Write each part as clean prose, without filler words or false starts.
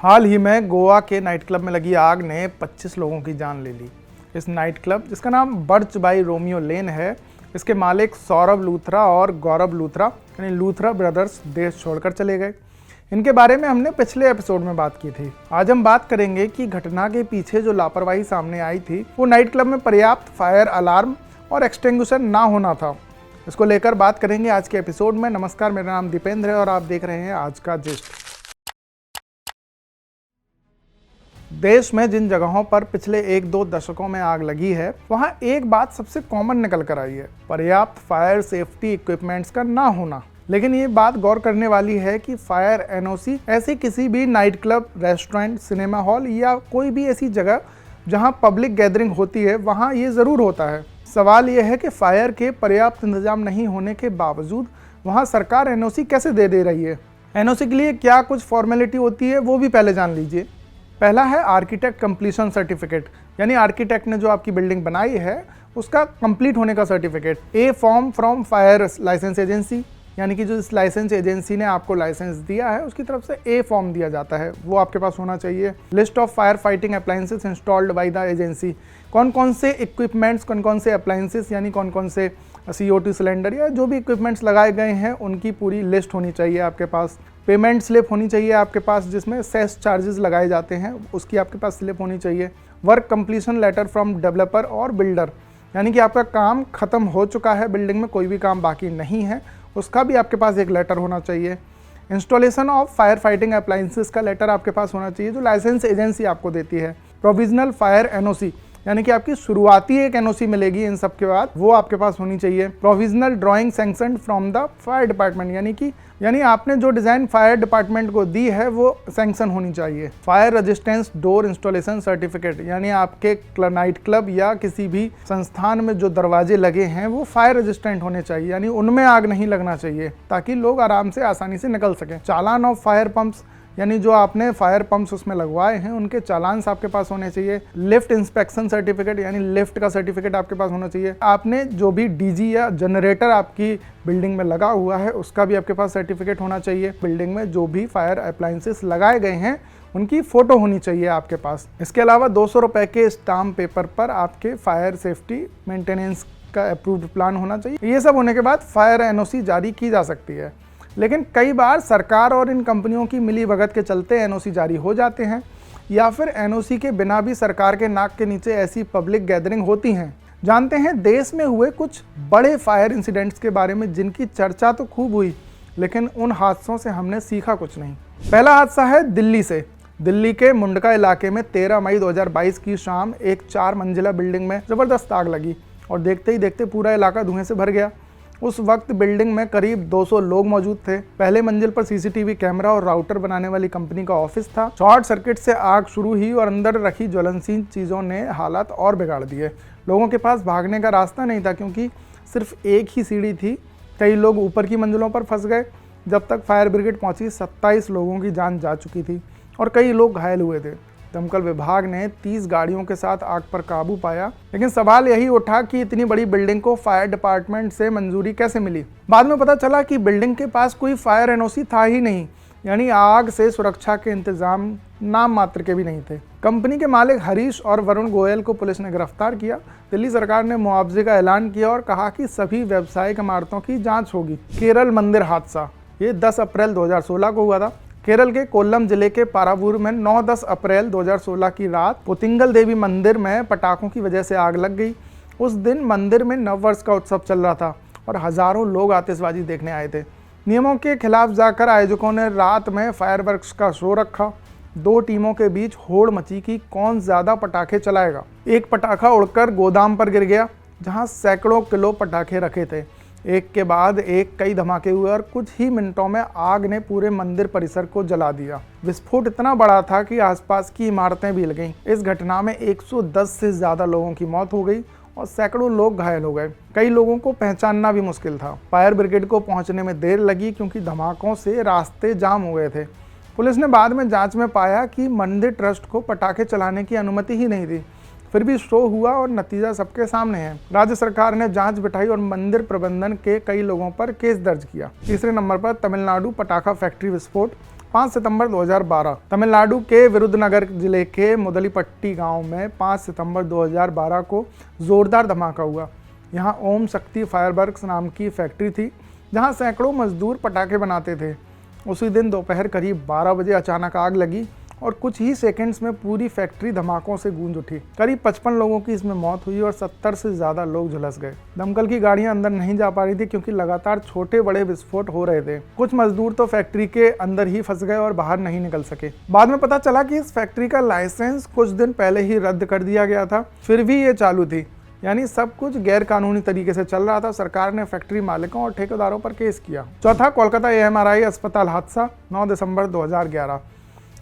हाल ही में गोवा के night club में लगी आग ने 25 लोगों की जान ले ली। इस नाइट क्लब, जिसका नाम बर्च बाई रोमियो लेन है, इसके मालिक सौरभ लूथरा और गौरव लूथरा यानी लूथरा ब्रदर्स देश छोड़कर चले गए। इनके बारे में हमने पिछले एपिसोड में बात की थी। आज हम बात करेंगे कि घटना के पीछे जो लापरवाही सामने आई थी वो नाइट क्लब में पर्याप्त फायर अलार्म और एक्सटिंग्विशर ना होना था। इसको लेकर बात करेंगे आज के एपिसोड में। नमस्कार, मेरा नाम दीपेंद्र है और आप देख रहे हैं आज का जिस्ट। देश में जिन जगहों पर पिछले 1-2 दशकों में आग लगी है, वहां एक बात सबसे कॉमन निकल कर आई है, पर्याप्त फायर सेफ्टी इक्विपमेंट्स का ना होना। लेकिन ये बात गौर करने वाली है कि फायर एनओसी ऐसी किसी भी night club, restaurant, cinema hall या कोई भी ऐसी जगह जहां पब्लिक गैदरिंग होती है वहां ये ज़रूर होता है। सवाल यह है कि फायर के पर्याप्त इंतजाम नहीं होने के बावजूद वहां सरकार एनओसी कैसे दे रही है। एनओसी के लिए क्या कुछ फॉर्मेलिटी होती है वो भी पहले जान लीजिए। पहला है आर्किटेक्ट कंप्लीशन सर्टिफिकेट, यानी आर्किटेक्ट ने जो आपकी बिल्डिंग बनाई है उसका कंप्लीट होने का certificate. A form from fire license agency, यानी कि जो इस लाइसेंस एजेंसी ने आपको लाइसेंस दिया है उसकी तरफ से ए फॉर्म दिया जाता है, वो आपके पास होना चाहिए। List of fire fighting appliances installed by the agency, कौन कौन से इक्विपमेंट्स, कौन कौन से अप्लायंसेस यानी कौन कौन से CO2 सिलेंडर या जो भी इक्विपमेंट्स लगाए गए हैं उनकी पूरी लिस्ट होनी चाहिए आपके पास। पेमेंट स्लिप होनी चाहिए आपके पास जिसमें सेस चार्जेस लगाए जाते हैं, उसकी आपके पास स्लिप होनी चाहिए। Work completion letter from developer और बिल्डर, यानी कि आपका काम ख़त्म हो चुका है, बिल्डिंग में कोई भी काम बाकी नहीं है, उसका भी आपके पास एक लेटर होना चाहिए। Installation of fire fighting appliances का लेटर आपके पास होना चाहिए जो लाइसेंस एजेंसी आपको देती है। प्रोविजनल फायर एनओसी, यानी कि आपकी शुरुआती एक एनओसी मिलेगी इन सब के बाद, वो आपके पास होनी चाहिए। Provisional drawing sanctioned from the fire department, यानी आपने जो डिज़ाइन फायर डिपार्टमेंट को दी है वो सैंक्शन होनी चाहिए। Fire resistance door installation certificate, यानी आपके नाइट क्लब या किसी भी संस्थान में जो दरवाजे लगे हैं वो फायर रेजिस्टेंट होने चाहिए, यानी उनमें आग नहीं लगना चाहिए ताकि लोग आराम से आसानी से निकल सकें। चालान ऑफ फायर पंप्स, यानी जो आपने फायर पंप्स उसमें लगवाए हैं उनके चालान्स आपके पास होने चाहिए। लिफ्ट इंस्पेक्शन सर्टिफिकेट, यानी लिफ्ट का सर्टिफिकेट आपके पास होना चाहिए। आपने जो भी डीजी या जनरेटर आपकी बिल्डिंग में लगा हुआ है उसका भी आपके पास सर्टिफिकेट होना चाहिए। बिल्डिंग में जो भी फायर अप्लायंसेस लगाए गए हैं उनकी फ़ोटो होनी चाहिए आपके पास। इसके अलावा 200 रुपये के स्टाम्प पेपर पर आपके फायर सेफ्टी मेंटेनेंस का अप्रूव्ड प्लान होना चाहिए। ये सब होने के बाद फायर एनओसी जारी की जा सकती है। लेकिन कई बार सरकार और इन कंपनियों की मिली भगत के चलते एनओसी जारी हो जाते हैं या फिर एनओसी के बिना भी सरकार के नाक के नीचे ऐसी पब्लिक गैदरिंग होती हैं। जानते हैं देश में हुए कुछ बड़े फायर इंसिडेंट्स के बारे में जिनकी चर्चा तो खूब हुई, लेकिन उन हादसों से हमने सीखा कुछ नहीं। पहला हादसा है दिल्ली से। दिल्ली के मुंडका इलाके में 13 मई 2022 की शाम एक 4 मंजिला बिल्डिंग में ज़बरदस्त आग लगी और देखते ही देखते पूरा इलाका धुएं से भर गया। उस वक्त बिल्डिंग में करीब 200 लोग मौजूद थे। पहले मंजिल पर CCTV कैमरा और राउटर बनाने वाली कंपनी का ऑफिस था। शॉर्ट सर्किट से आग शुरू हुई और अंदर रखी ज्वलनशील चीज़ों ने हालात और बिगाड़ दिए। लोगों के पास भागने का रास्ता नहीं था क्योंकि सिर्फ एक ही सीढ़ी थी। कई लोग ऊपर की मंजिलों पर फंस गए। जब तक फायर ब्रिगेड पहुंची 27 लोगों की जान जा चुकी थी और कई लोग घायल हुए थे। दमकल विभाग ने 30 गाड़ियों के साथ आग पर काबू पाया, लेकिन सवाल यही उठा कि इतनी बड़ी बिल्डिंग को फायर डिपार्टमेंट से मंजूरी कैसे मिली। बाद में पता चला कि बिल्डिंग के पास कोई फायर एनओसी था ही नहीं, यानी आग से सुरक्षा के इंतजाम नाम मात्र के भी नहीं थे। कंपनी के मालिक हरीश और वरुण गोयल को पुलिस ने गिरफ्तार किया। दिल्ली सरकार ने मुआवजे का ऐलान किया और कहा कि सभी व्यावसायिक इमारतों की जाँच होगी। केरल मंदिर हादसा, ये 10 अप्रैल 2016 को हुआ था। केरल के कोल्लम जिले के पारावूर में 9-10 अप्रैल 2016 की रात पुतिंगल देवी मंदिर में पटाखों की वजह से आग लग गई। उस दिन मंदिर में नववर्ष का उत्सव चल रहा था और हज़ारों लोग आतिशबाजी देखने आए थे। नियमों के खिलाफ जाकर आयोजकों ने रात में फायरवर्क्स का शो रखा। 2 टीमों के बीच होड़ मची कि कौन ज़्यादा पटाखे चलाएगा। एक पटाखा उड़कर गोदाम पर गिर गया जहाँ सैकड़ों किलो पटाखे रखे थे। एक के बाद एक कई धमाके हुए और कुछ ही मिनटों में आग ने पूरे मंदिर परिसर को जला दिया। विस्फोट इतना बड़ा था कि आसपास की इमारतें भी हिल गईं। इस घटना में 110 से ज़्यादा लोगों की मौत हो गई और सैकड़ों लोग घायल हो गए। कई लोगों को पहचानना भी मुश्किल था। फायर ब्रिगेड को पहुंचने में देर लगी क्योंकि धमाकों से रास्ते जाम हो गए थे। पुलिस ने बाद में जांच में पाया कि मंदिर ट्रस्ट को पटाखे चलाने की अनुमति ही नहीं थी। फिर भी शो हुआ और नतीजा सबके सामने है। राज्य सरकार ने जांच बिठाई और मंदिर प्रबंधन के कई लोगों पर केस दर्ज किया। तीसरे नंबर पर तमिलनाडु पटाखा फैक्ट्री विस्फोट। 5 सितंबर 2012 तमिलनाडु के विरुद्धनगर जिले के मुदलीपट्टी गांव में 5 सितंबर 2012 को जोरदार धमाका हुआ। यहां ओम शक्ति फायरवर्क्स नाम की फैक्ट्री थी जहां सैकड़ों मजदूर पटाखे बनाते थे। उसी दिन दोपहर करीब 12 बजे अचानक आग लगी और कुछ ही सेकंड्स में पूरी फैक्ट्री धमाकों से गूंज उठी। करीब 55 लोगों की इसमें मौत हुई और 70 से ज़्यादा लोग झुलस गए। दमकल की गाड़ियां अंदर नहीं जा पा रही थी क्योंकि लगातार छोटे बड़े विस्फोट हो रहे थे। कुछ मजदूर तो फैक्ट्री के अंदर ही फंस गए और बाहर नहीं निकल सके। बाद में पता चला कि इस फैक्ट्री का लाइसेंस कुछ दिन पहले ही रद्द कर दिया गया था, फिर भी ये चालू थी, यानी सब कुछ गैर कानूनी तरीके से चल रहा था। सरकार ने फैक्ट्री मालिकों और ठेकेदारों पर केस किया। चौथा, कोलकाता AMRI अस्पताल हादसा 9 दिसंबर 2011।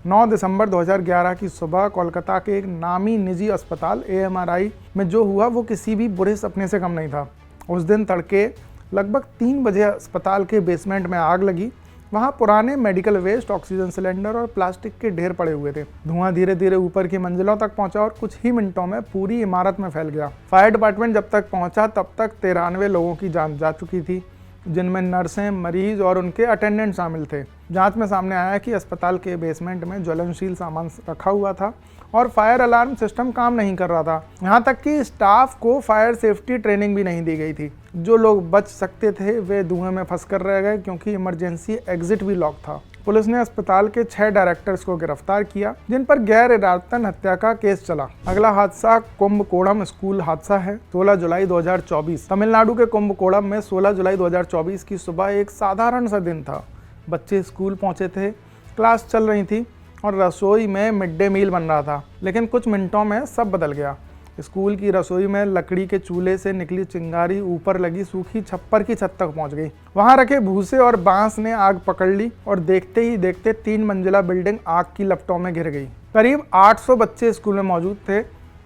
9 दिसंबर 2011 की सुबह कोलकाता के एक नामी निजी अस्पताल AMRI में जो हुआ वो किसी भी बुरे सपने से कम नहीं था। उस दिन तड़के लगभग 3 बजे अस्पताल के बेसमेंट में आग लगी। वहाँ पुराने मेडिकल वेस्ट, ऑक्सीजन सिलेंडर और प्लास्टिक के ढेर पड़े हुए थे। धुआं धीरे धीरे ऊपर की मंजिलों तक पहुंचा और कुछ ही मिनटों में पूरी इमारत में फैल गया। फायर डिपार्टमेंट जब तक पहुंचा तब तक 93 लोगों की जान जा चुकी थी, जिनमें नर्सें, मरीज और उनके अटेंडेंट शामिल थे। जांच में सामने आया कि अस्पताल के बेसमेंट में ज्वलनशील सामान रखा हुआ था और फायर अलार्म सिस्टम काम नहीं कर रहा था। यहाँ तक कि स्टाफ को फायर सेफ्टी ट्रेनिंग भी नहीं दी गई थी। जो लोग बच सकते थे वे धुएं में फंस कर रह गए क्योंकि इमरजेंसी एग्जिट भी लॉक था। पुलिस ने अस्पताल के 6 डायरेक्टर्स को गिरफ्तार किया, जिन पर गैर इरादतन हत्या का केस चला। अगला हादसा कुंभकोणम स्कूल हादसा है। 16 जुलाई 2024 तमिलनाडु के कुंभकोणम में 16 जुलाई 2024 की सुबह एक साधारण सा दिन था। बच्चे स्कूल पहुंचे थे, क्लास चल रही थी और रसोई में मिड डे मील बन रहा था। लेकिन कुछ मिनटों में सब बदल गया। स्कूल की रसोई में लकड़ी के चूल्हे से निकली चिंगारी ऊपर लगी सूखी छप्पर की छत तक पहुंच गई। वहां रखे भूसे और बांस ने आग पकड़ ली और देखते ही देखते 3 मंजिला बिल्डिंग आग की लपटों में घिर गई। करीब 800 बच्चे स्कूल में मौजूद थे,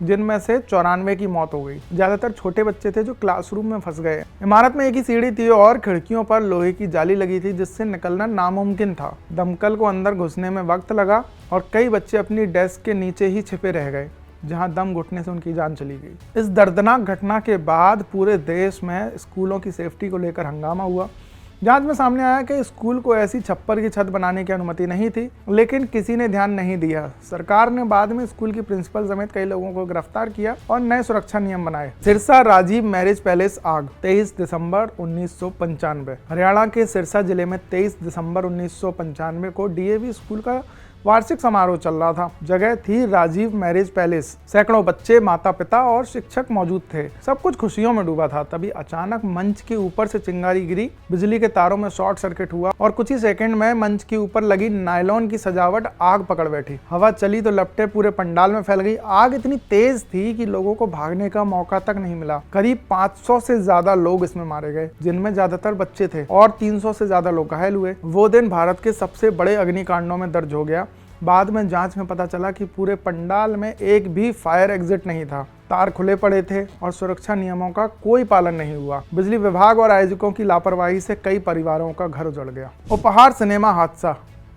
जिनमें से 94 की मौत हो गई। ज्यादातर छोटे बच्चे थे जो क्लासरूम में फंस गए। इमारत में एक ही सीढ़ी थी और खिड़कियों पर लोहे की जाली लगी थी, जिससे निकलना नामुमकिन था। दमकल को अंदर घुसने में वक्त लगा और कई बच्चे अपनी डेस्क के नीचे ही छिपे रह गए, जहां दम घुटने से उनकी जान चली गई। इस दर्दनाक घटना के बाद पूरे देश में स्कूलों की सेफ्टी को लेकर हंगामा हुआ। जांच में सामने आया कि स्कूल को ऐसी छप्पर की छत बनाने की अनुमति नहीं थी, लेकिन किसी ने ध्यान नहीं दिया। सरकार ने बाद में स्कूल की प्रिंसिपल समेत कई लोगों को गिरफ्तार किया और नए सुरक्षा नियम बनाए। सिरसा राजीव मैरिज पैलेस आग 23 दिसंबर 1995। हरियाणा के सिरसा जिले में 23 दिसंबर 1995 को DAV स्कूल का वार्षिक समारोह चल रहा था। जगह थी राजीव मैरिज पैलेस। सैकड़ों बच्चे, माता पिता और शिक्षक मौजूद थे। सब कुछ खुशियों में डूबा था। तभी अचानक मंच के ऊपर से चिंगारी गिरी, बिजली के तारों में शॉर्ट सर्किट हुआ और कुछ ही सेकंड में मंच के ऊपर लगी नायलॉन की सजावट आग पकड़ बैठी। हवा चली तो लपटें पूरे पंडाल में फैल गई। आग इतनी तेज थी कि लोगों को भागने का मौका तक नहीं मिला। करीब 500 से ज्यादा लोग इसमें मारे गए, जिनमें ज्यादातर बच्चे थे, और 300 से ज्यादा लोग घायल हुए। वो दिन भारत के सबसे बड़े अग्निकांडों में दर्ज हो गया। बाद में जांच में पता चला कि पूरे पंडाल में एक भी फायर एग्जिट नहीं था। तार खुले पड़े थे और सुरक्षा नियमों का कोई पालन नहीं हुआ। बिजली विभाग और आयोजकों की लापरवाही से कई परिवारों का घर उजड़ गया। उपहार सिनेमा हादसा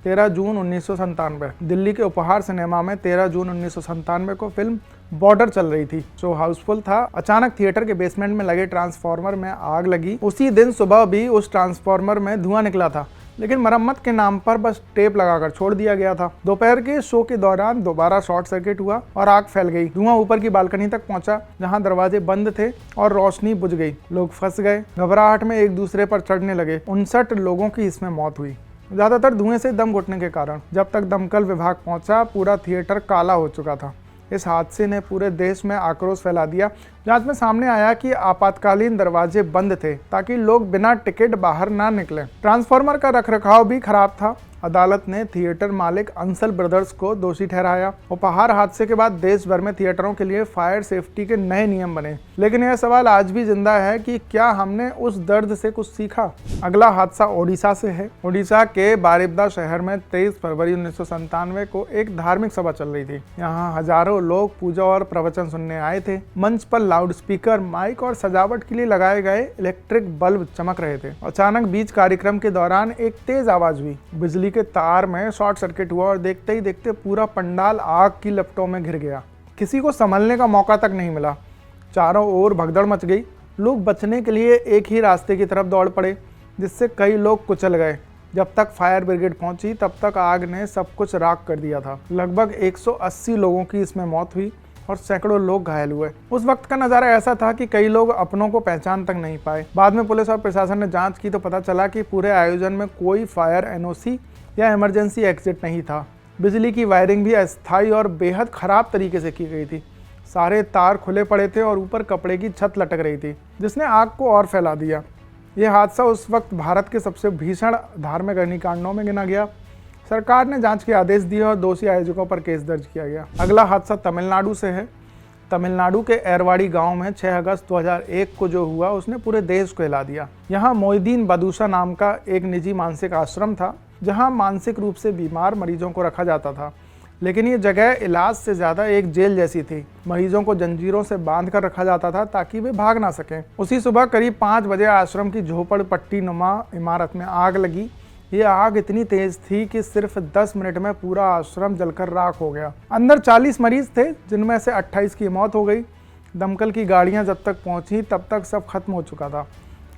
13 जून 1997। दिल्ली के उपहार सिनेमा में 13 जून 1997 को फिल्म बॉर्डर चल रही थी। शो हाउसफुल था। अचानक थिएटर के बेसमेंट में लगे ट्रांसफार्मर में आग लगी। उसी दिन सुबह भी उस ट्रांसफार्मर में धुआं निकला था, लेकिन मरम्मत के नाम पर बस टेप लगाकर छोड़ दिया गया था। दोपहर के शो के दौरान दोबारा शॉर्ट सर्किट हुआ और आग फैल गई। धुआं ऊपर की बालकनी तक पहुंचा, जहां दरवाजे बंद थे और रोशनी बुझ गई। लोग फंस गए, घबराहट में एक दूसरे पर चढ़ने लगे। 59 लोगों की इसमें मौत हुई, ज्यादातर धुएं से दम घुटने के कारण। जब तक दमकल विभाग पहुंचा, पूरा थिएटर काला हो चुका था। इस हादसे ने पूरे देश में आक्रोश फैला दिया। जांच में सामने आया कि आपातकालीन दरवाजे बंद थे ताकि लोग बिना टिकट बाहर ना निकलें। ट्रांसफार्मर का रखरखाव भी खराब था। अदालत ने थिएटर मालिक अंसल ब्रदर्स को दोषी ठहराया। उपहार हादसे के बाद देश भर में थिएटरों के लिए फायर सेफ्टी के नए नियम बने, लेकिन यह सवाल आज भी जिंदा है कि क्या हमने उस दर्द से कुछ सीखा। अगला हादसा ओडिशा से है। ओडिशा के बारिपदा शहर में 23 फरवरी 1997 को एक धार्मिक सभा चल रही थी। यहाँ हजारों लोग पूजा और प्रवचन सुनने आए थे। मंच पर लाउड स्पीकर, माइक और सजावट के लिए लगाए गए इलेक्ट्रिक बल्ब चमक रहे थे। अचानक बीच कार्यक्रम के दौरान एक तेज आवाज हुई। बिजली के तार में शॉर्ट सर्किट हुआ और देखते ही देखते पूरा पंडाल आग की लपटों में घिर गया। किसी को संभलने का मौका तक नहीं मिला। चारों ओर भगदड़ मच गई। लोग बचने के लिए एक ही रास्ते की तरफ दौड़ पड़े, जिससे कई लोग कुचल गए। जब तक फायर ब्रिगेड पहुंची तब तक आग ने सब कुछ राख कर दिया था। लगभग 180 लोगों की इसमें मौत हुई और सैकड़ों लोग घायल हुए। उस वक्त का नज़ारा ऐसा था कि कई लोग अपनों को पहचान तक नहीं पाए। बाद में पुलिस और प्रशासन ने जांच की तो पता चला कि पूरे आयोजन में कोई फायर एनओसी या इमरजेंसी एग्जिट नहीं था। बिजली की वायरिंग भी अस्थायी और बेहद ख़राब तरीके से की गई थी। सारे तार खुले पड़े थे और ऊपर कपड़े की छत लटक रही थी, जिसने आग को और फैला दिया। यह हादसा उस वक्त भारत के सबसे भीषण धार्मिक अग्निकांडों में गिना गया। सरकार ने जांच के आदेश दिए और दोषी आयोजकों पर केस दर्ज किया गया। अगला हादसा तमिलनाडु से है। तमिलनाडु के एरवाड़ी गांव में 6 अगस्त 2001 को जो हुआ उसने पूरे देश को हिला दिया। यहाँ मोइदीन बदूशा नाम का एक निजी मानसिक आश्रम था, जहाँ मानसिक रूप से बीमार मरीजों को रखा जाता था। लेकिन ये जगह इलाज से ज़्यादा एक जेल जैसी थी। मरीजों को जंजीरों से बांध कर रखा जाता था ताकि वे भाग ना सकें। उसी सुबह करीब 5 बजे आश्रम की झोपड़पट्टी नुमा इमारत में आग लगी। ये आग इतनी तेज थी कि सिर्फ 10 मिनट में पूरा आश्रम जलकर राख हो गया। अंदर 40 मरीज थे, जिनमें से 28 की मौत हो गई। दमकल की गाड़ियां जब तक पहुंची तब तक सब खत्म हो चुका था।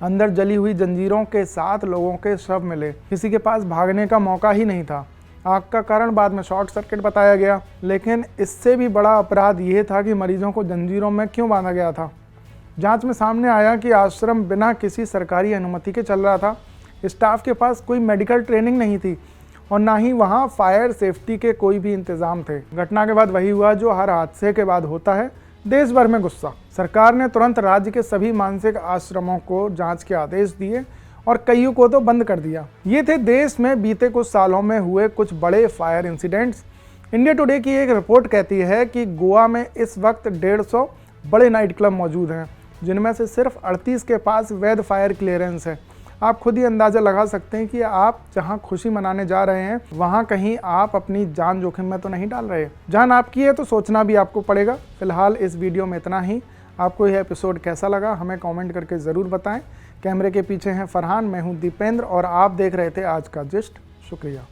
अंदर जली हुई जंजीरों के साथ लोगों के शव मिले। किसी के पास भागने का मौका ही नहीं था। आग का कारण बाद में शॉर्ट सर्किट बताया गया, लेकिन इससे भी बड़ा अपराध ये था कि मरीजों को जंजीरों में क्यों बांधा गया था। जांच में सामने आया कि आश्रम बिना किसी सरकारी अनुमति के चल रहा था। स्टाफ के पास कोई मेडिकल ट्रेनिंग नहीं थी और ना ही वहाँ फायर सेफ्टी के कोई भी इंतजाम थे। घटना के बाद वही हुआ जो हर हादसे के बाद होता है, देश भर में गुस्सा। सरकार ने तुरंत राज्य के सभी मानसिक आश्रमों को जांच के आदेश दिए और कईयों को तो बंद कर दिया। ये थे देश में बीते कुछ सालों में हुए कुछ बड़े फायर इंसिडेंट्स। इंडिया टुडे की एक रिपोर्ट कहती है कि गोवा में इस वक्त 150 बड़े नाइट क्लब मौजूद हैं, जिनमें से सिर्फ 38 के पास वैध फायर क्लियरेंस है। आप खुद ही अंदाज़ा लगा सकते हैं कि आप जहां खुशी मनाने जा रहे हैं वहां कहीं आप अपनी जान जोखिम में तो नहीं डाल रहे। जान आपकी है तो सोचना भी आपको पड़ेगा। फिलहाल इस वीडियो में इतना ही। आपको यह एपिसोड कैसा लगा हमें कमेंट करके ज़रूर बताएं। कैमरे के पीछे हैं फरहान, मैं हूं दीपेंद्र और आप देख रहे थे आज का जिस्ट। शुक्रिया।